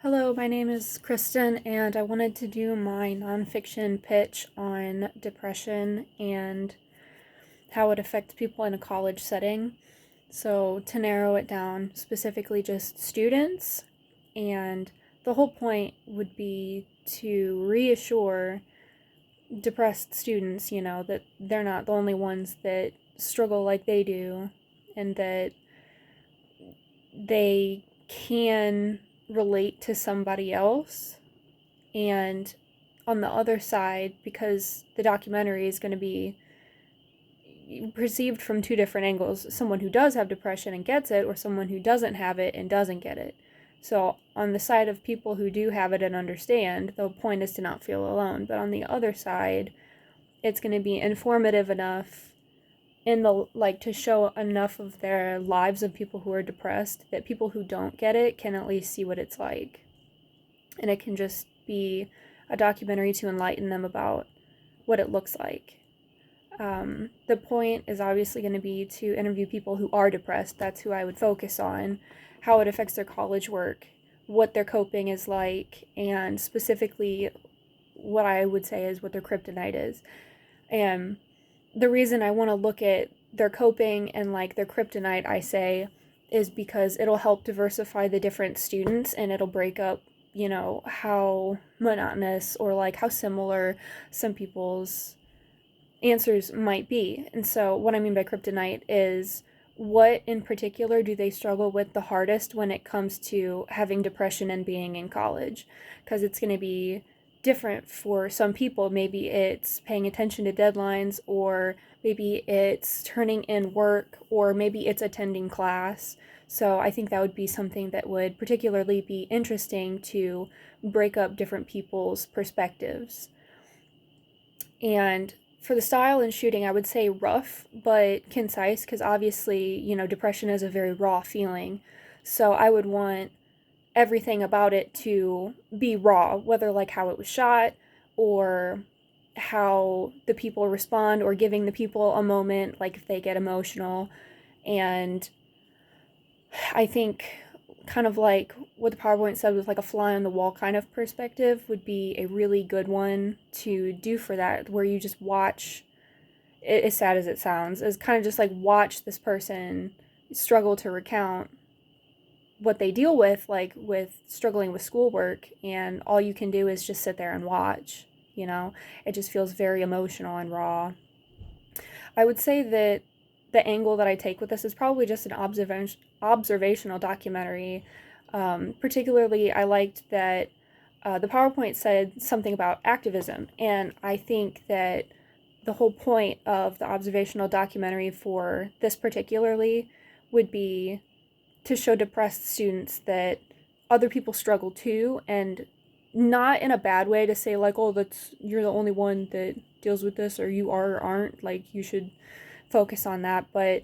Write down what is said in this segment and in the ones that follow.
Hello, my name is Kristen, and I wanted to do my nonfiction pitch on depression and how it affects people in a college setting. So, to narrow it down, specifically just students, and the whole point would be to reassure depressed students, that they're not the only ones that struggle like they do, and that they can relate to somebody else. And on the other side, because the documentary is going to be perceived from two different angles, someone who does have depression and gets it, or someone who doesn't have it and doesn't get it. So, on the side of people who do have it and understand, the point is to not feel alone. But on the other side, it's going to be informative enough to show enough of their lives of people who are depressed that people who don't get it can at least see what it's like. And it can just be a documentary to enlighten them about what it looks like. The point is obviously going to be to interview people who are depressed. That's who I would focus on, how it affects their college work, what their coping is like, and specifically what I would say is what their kryptonite is. And the reason I want to look at their coping and their kryptonite, I say, is because it'll help diversify the different students, and it'll break up, how monotonous or how similar some people's answers might be. And so, what I mean by kryptonite is what in particular do they struggle with the hardest when it comes to having depression and being in college? Because it's going to be different for some people. Maybe it's paying attention to deadlines, or maybe it's turning in work, or maybe it's attending class. So I think that would be something that would particularly be interesting to break up different people's perspectives. And for the style and shooting, I would say rough but concise, because obviously, depression is a very raw feeling. So I would want everything about it to be raw, whether how it was shot, or how the people respond, or giving the people a moment, if they get emotional. And I think kind of what the PowerPoint said was a fly on the wall kind of perspective would be a really good one to do for that, where you just watch it, as sad as it sounds, is kind of just watch this person struggle to recount what they deal with, with struggling with schoolwork, and all you can do is just sit there and watch. It just feels very emotional and raw. I would say that the angle that I take with this is probably just an observational documentary. Particularly, I liked that the PowerPoint said something about activism, and I think that the whole point of the observational documentary for this particularly would be to show depressed students that other people struggle too, and not in a bad way to say oh, that's you're the only one that deals with this, or you are or aren't, you should focus on that, but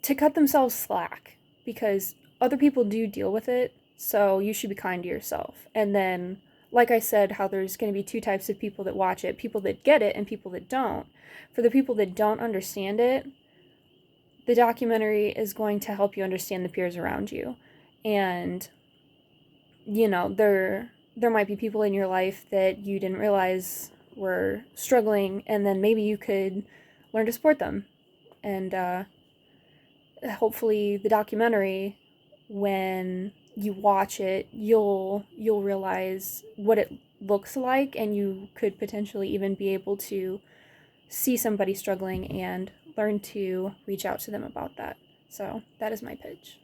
to cut themselves slack, because other people do deal with it, so you should be kind to yourself. And then, like I said, how there's going to be two types of people that watch it: people that get it and people that don't. For the people that don't understand it, the documentary is going to help you understand the peers around you. And there might be people in your life that you didn't realize were struggling, and then maybe you could learn to support them. And hopefully the documentary, when you watch it, you'll realize what it looks like, and you could potentially even be able to see somebody struggling and learn to reach out to them about that. So that is my pitch.